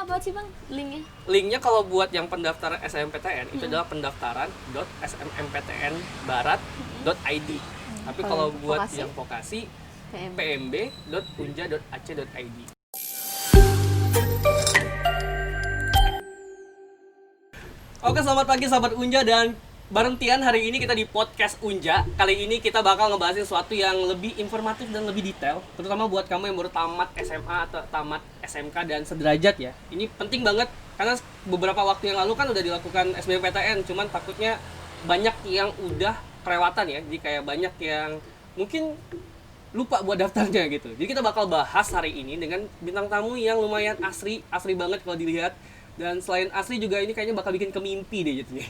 apa sih Bang linknya? Linknya kalau buat yang pendaftaran SNMPTN itu adalah pendaftaran.smmmptnbarat.id. Tapi kalau buat vokasi? yang vokasi PM. pmb.unja.ac.id. Oke, selamat pagi sahabat Unja, dan bareng Tian hari ini kita di podcast Unja. Kali ini kita bakal ngebahas sesuatu yang lebih informatif dan lebih detail, terutama buat kamu yang baru tamat SMA atau tamat SMK dan sederajat ya. Ini penting banget karena beberapa waktu yang lalu kan udah dilakukan SBMPTN, cuman takutnya banyak yang udah kelewatan ya. Jadi kayak banyak yang mungkin lupa buat daftarnya gitu. Jadi kita bakal bahas hari ini dengan bintang tamu yang lumayan asri banget kalau dilihat. Dan selain asli juga ini kayaknya bakal bikin kemimpi deh jadinya.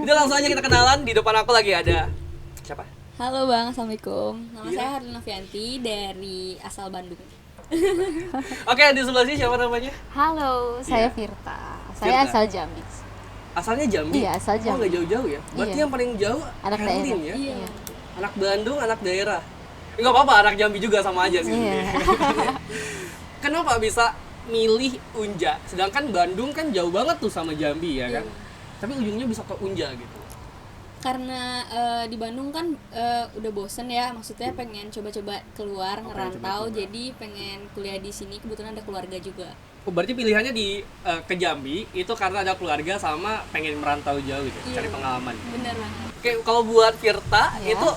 Udah langsung aja kita kenalan. Di depan aku lagi ada siapa? Halo Bang, Assalamualaikum. Nama Iya. saya Harlina Novianti dari asal Bandung. Oke, di sebelah sini siapa namanya? Halo, saya Iya. Firta. Saya Firta. asal Jambi. Asalnya Jambi? Iya, asal Oh, Jambi. nggak jauh-jauh ya? Berarti Iya. yang paling jauh Anak Herlin daerah. ya? Iya. Anak Bandung, anak daerah. Nggak apa-apa, anak Jambi juga sama aja sih. Iya. Kenapa bisa milih Unja? Sedangkan Bandung kan jauh banget tuh sama Jambi ya kan? Iya. Tapi ujungnya bisa ke Unja gitu. Karena di Bandung kan udah bosen ya, maksudnya pengen coba-coba keluar, Oh, pengen ngerantau, coba-coba. jadi pengen kuliah di sini. Kebetulan ada keluarga juga. Oh, berarti pilihannya di ke Jambi itu karena ada keluarga sama pengen merantau jauh gitu, Iya. cari pengalaman. Bener banget. Oke, kalau buat Firta Iya. itu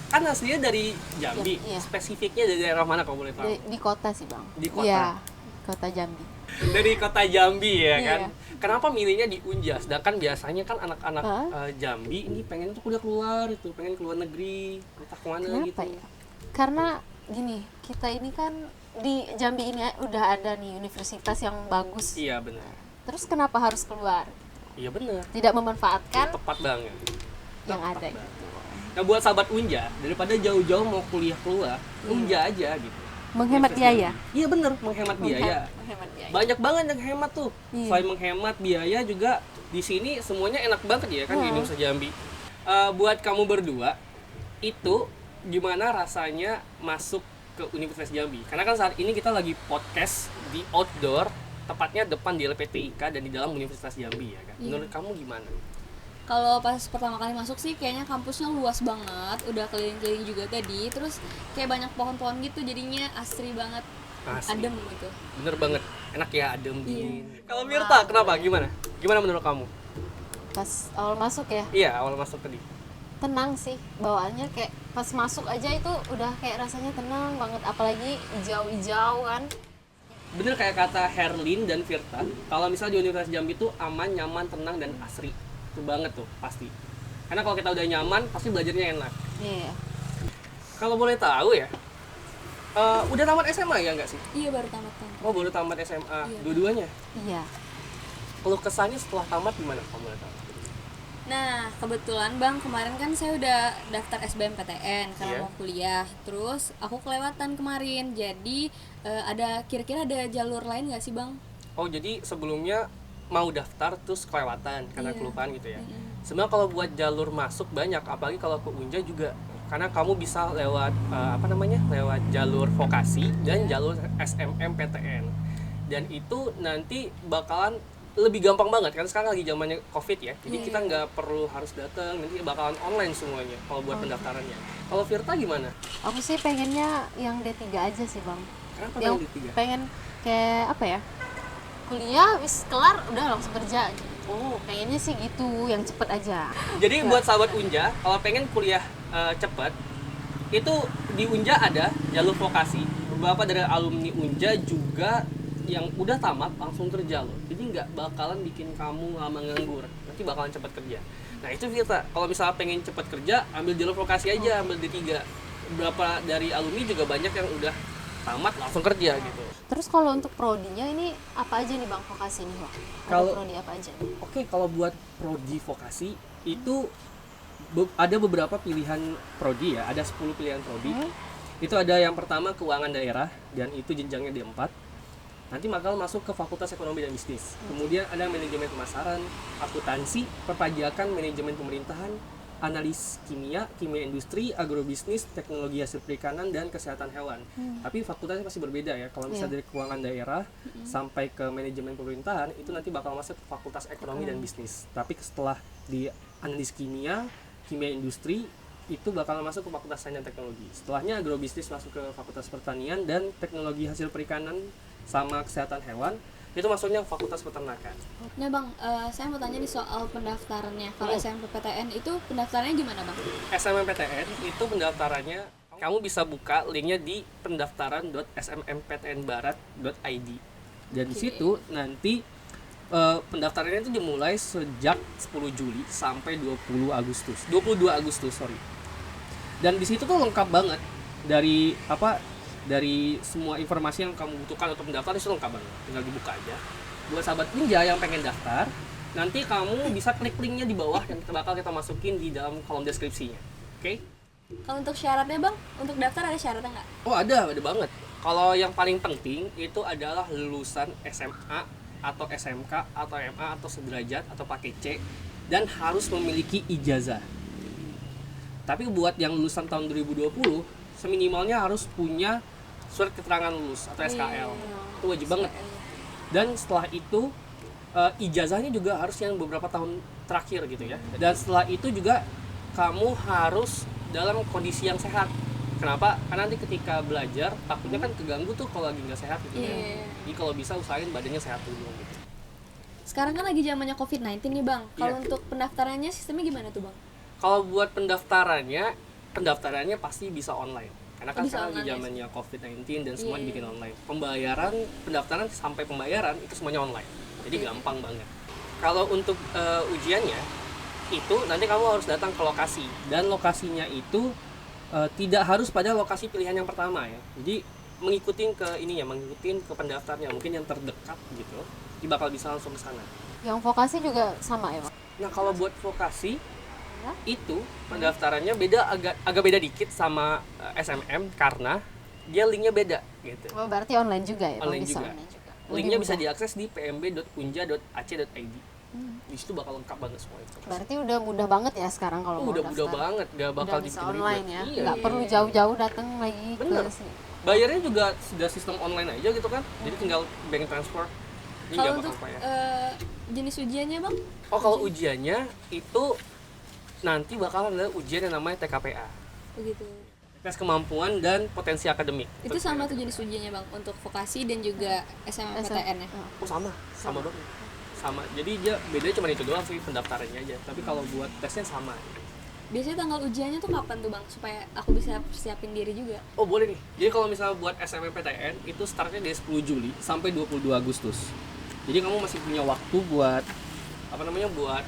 kan aslinya dari Jambi, Iya. spesifiknya dari daerah mana kalau boleh tahu? Di kota sih, Bang. Di kota? Iya, kota Jambi. Dari kota Jambi ya Iya. kan? Kenapa milihnya di Unja? Sedangkan biasanya kan anak-anak Hah? Jambi ini pengen tuh kuliah keluar itu, pengen keluar negeri, entah kemana gitu. Kenapa ya? Karena gini, kita ini kan di Jambi ini udah ada nih universitas yang bagus. Iya benar. Terus kenapa harus keluar? Iya benar. Tidak memanfaatkan Tepat banget. yang Tepat ada banget. gitu. Nah buat sahabat Unja, daripada jauh-jauh mau kuliah keluar, Unja aja gitu. Menghemat biaya. Iya bener, menghemat biaya. Menghemat biaya. Banyak banget yang hemat tuh. Iya. Selain menghemat biaya juga di sini semuanya enak banget ya kan di Hmm. Universitas Jambi. Buat kamu berdua itu gimana rasanya masuk ke Universitas Jambi? Karena kan saat ini kita lagi podcast di outdoor, tepatnya depan di LPTIK dan di dalam Universitas Jambi ya kan. Iya. Menurut kamu gimana? Kalau pas pertama kali masuk sih kayaknya kampusnya luas banget, udah keliling-keliling juga tadi, terus kayak banyak pohon-pohon gitu, jadinya asri banget, Asli. adem gitu. Bener banget, enak ya, adem Iya. dingin. Kalau Mirta, kenapa? Gimana? Gimana menurut kamu? Pas awal masuk ya, Iya, awal masuk tadi. tenang sih bawaannya, kayak pas masuk aja itu udah kayak rasanya tenang banget, apalagi hijau-hijau kan. Bener kayak kata Herlin dan Firta, kalau misalnya di Universitas Jambi itu aman, nyaman, tenang, dan asri. Itu banget tuh, pasti. Karena kalau kita udah nyaman, pasti belajarnya enak. Iya. Kalau boleh tahu ya, udah tamat SMA ya nggak sih? Iya baru tamat kan. Oh, baru tamat SMA, Iya. dua-duanya. Iya. Kalau kesannya setelah tamat gimana kalau boleh tahu? Nah kebetulan Bang, kemarin kan saya udah daftar SBMPTN karena Iya. mau kuliah, terus aku kelewatan kemarin, jadi kira-kira ada jalur lain nggak sih Bang? Oh, jadi sebelumnya mau daftar terus kelewatan karena Iya. kelupaan gitu ya. Mm-mm. Sebenarnya kalau buat jalur masuk banyak, apalagi kalau ke Unja juga. Karena kamu bisa lewat lewat jalur vokasi dan jalur SNMPTN. Dan itu nanti bakalan lebih gampang banget kan sekarang lagi zamannya Covid ya. Jadi Iya, kita iya. nggak perlu harus datang, nanti bakalan online semuanya kalau buat pendaftarannya. Kalau Firta gimana? Aku sih pengennya yang D3 aja sih, Bang. Kenapa Yang yang D3? pengen kayak apa ya? Kuliah wis kelar udah langsung kerja. Oh, pengennya sih gitu, yang cepet aja. Jadi buat sahabat Unja, kalau pengen kuliah cepat, itu di Unja ada jalur vokasi. Beberapa dari alumni Unja juga yang udah tamat langsung kerja loh. Jadi nggak bakalan bikin kamu lama nganggur. Nanti bakalan cepat kerja. Nah itu Vita, kalau misalnya pengen cepat kerja, ambil jalur vokasi aja, ambil D3. Beberapa dari alumni juga banyak yang udah tamat langsung kerja gitu. Terus kalau untuk prodinya ini apa aja nih, Bang, vokasi nih, Bang? Ada Kalau- prodi apa aja nih? Oke, kalau buat prodi vokasi itu ada beberapa pilihan prodi ya, ada 10 pilihan prodi. Itu ada yang pertama keuangan daerah dan itu jenjangnya D4. Nanti bakal masuk ke Fakultas Ekonomi dan Bisnis. Kemudian ada manajemen pemasaran, akuntansi, perpajakan, manajemen pemerintahan, analis kimia, kimia industri, agrobisnis, teknologi hasil perikanan, dan kesehatan hewan. Tapi fakultasnya pasti berbeda ya. Kalau misalnya dari keuangan daerah sampai ke manajemen pemerintahan, itu nanti bakal masuk ke fakultas ekonomi dan bisnis. Tapi setelah di analis kimia, kimia industri, itu bakal masuk ke fakultas sains dan teknologi. Setelahnya agrobisnis masuk ke fakultas pertanian, dan teknologi hasil perikanan sama kesehatan hewan itu masuknya fakultas peternakan. Nah bang, saya mau tanya nih soal pendaftarannya. Kalau SNMPTN itu pendaftarannya gimana bang? SNMPTN itu pendaftarannya kamu bisa buka linknya di pendaftaran.snmptnbarat.id, dan di situ nanti pendaftarannya itu dimulai sejak 10 Juli sampai 22 Agustus sorry. Dan di situ tuh lengkap banget dari semua informasi yang kamu butuhkan untuk mendaftar. Itu lengkap banget, tinggal dibuka aja. Buat sahabat Unja yang pengen daftar, nanti kamu bisa klik linknya di bawah yang bakal kita masukin di dalam kolom deskripsinya. Oke? Kalau untuk syaratnya bang, untuk daftar ada syaratnya nggak? Oh ada banget. Kalau yang paling penting itu adalah lulusan SMA atau SMK atau MA atau sederajat atau pakai C, dan harus memiliki ijazah. Tapi buat yang lulusan tahun 2020, seminimalnya harus punya surat keterangan lulus atau SKL. Itu wajib banget. Dan setelah itu ijazahnya juga harus yang beberapa tahun terakhir gitu ya. Dan setelah itu juga kamu harus dalam kondisi yang sehat. Kenapa? Karena nanti ketika belajar takutnya kan keganggu tuh kalau lagi nggak sehat gitu ya. Jadi kalau bisa usahain badannya sehat dulu gitu. Sekarang kan lagi zamannya COVID-19 nih bang. Kalau Iya. untuk pendaftarannya sistemnya gimana tuh bang? Kalau buat pendaftarannya pasti bisa online. Karena kan Bisa sekarang lagi online, zamannya COVID-19 dan semua Iya. dibikin online. Pendaftaran sampai pembayaran itu semuanya online. Jadi gampang banget. Kalau untuk ujiannya itu nanti kamu harus datang ke lokasi, dan lokasinya itu tidak harus pada lokasi pilihan yang pertama ya. Jadi mengikutin ke pendaftarnya, mungkin yang terdekat gitu. Jadi bakal bisa langsung ke sana. Yang vokasi juga sama ya, Bang? Nah, kalau buat vokasi Ya. itu pendaftarannya agak beda dikit sama SMM karena dia linknya beda gitu. Oh, berarti online juga ya? Bang? Online Bisa juga. online juga. Linknya Lebih bisa mudah. diakses di pmb.unja.ac.id. Di situ bakal lengkap banget semua itu. Berarti udah mudah banget ya sekarang kalau mau Udah mudah daftar. banget, gak bakal Udah bisa dibikin online ribet. ya? Iya. Nggak perlu jauh-jauh datang lagi Bener. ke sini. Bayarnya juga sudah sistem online aja gitu kan. Jadi tinggal bank transfer. Ini Kalau nggak untuk bakal payah. jenis ujiannya bang? Oh, kalau ujiannya itu nanti bakal ada ujian yang namanya TKPA. Begitu. Tes kemampuan dan potensi akademik. Itu sama tuh jenis ujiannya bang untuk vokasi dan juga SNMPTN ya. Oh, sama dong. Sama. Jadi dia bedanya cuma itu doang sih, pendaftarannya aja. Tapi kalau buat tesnya sama. Biasanya tanggal ujiannya tuh kapan tuh bang? Supaya aku bisa siapin diri juga. Oh, boleh nih. Jadi kalau misalnya buat SNMPTN itu startnya dari 10 Juli sampai 22 Agustus. Jadi kamu masih punya waktu buat buat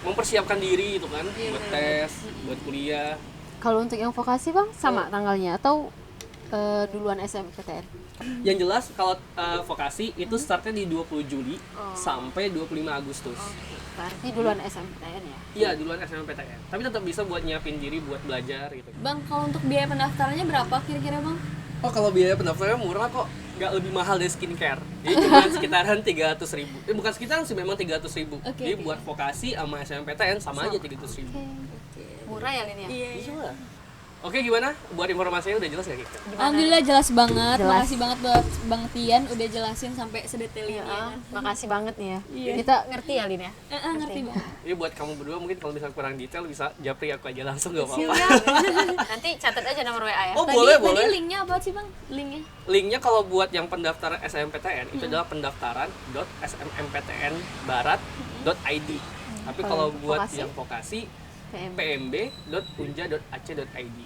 mempersiapkan diri gitu kan, buat tes, buat kuliah. Kalau untuk yang vokasi Bang, sama tanggalnya atau duluan SMPTN? Yang jelas kalau vokasi itu startnya di 20 Juli sampai 25 Agustus. Berarti duluan SMPTN ya? Iya, duluan SNMPTN. Tapi tetap bisa buat nyiapin diri buat belajar gitu. Bang, kalau untuk biaya pendaftarannya berapa kira-kira bang? Oh, kalau biaya pendaftarannya murah kok, nggak lebih mahal dari skincare. Jadi cuma sekitaran 300.000. Bukan sekitaran sih, memang 300.000. Oke, Jadi oke. buat vokasi sama SNMPTN sama aja 300.000. Murah ya Lin ya? Iya. Bisa. Oke, gimana? Buat informasinya udah jelas ya kita? Alhamdulillah jelas banget. Jelas. Makasih banget buat Bang Tian udah jelasin sampai sedetail ini. Iya, makasih banget nih ya. Iya. Kita ngerti ya Lin ya? Ngerti bang. Jadi buat kamu berdua mungkin kalau misalnya kurang detail bisa japri aku aja langsung nggak apa-apa. Nanti catat aja nomor WA ya. Oh, Tadi boleh. linknya apa sih bang? Linknya? Linknya kalau buat yang pendaftaran SNMPTN itu adalah pendaftaran.snmptnbarat.id. Tapi kalau buat vokasi? yang vokasi PM. pmb.unja.ac.id.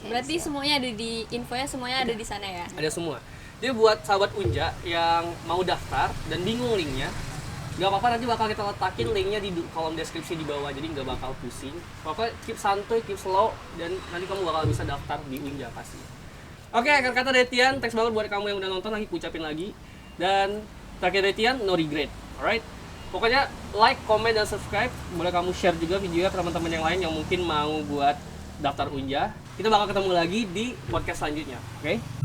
Berarti semuanya ada di infonya semuanya ada di sana ya. Ada semua. Jadi buat sahabat Unja yang mau daftar dan bingung linknya, nggak apa-apa, nanti bakal kita letakin linknya di kolom deskripsi di bawah, jadi nggak bakal pusing. Pokoknya keep santuy, keep slow, dan nanti kamu bakal bisa daftar di Unja pasti. Oke, akhir kata dari Tian, thanks banget buat kamu yang udah nonton, lagi ucapin lagi. Dan terakhir dari Tian, no regret, alright? Pokoknya like, comment, dan subscribe. Boleh kamu share juga videonya ke teman-teman yang lain yang mungkin mau buat daftar Unja. Kita bakal ketemu lagi di podcast selanjutnya, oke?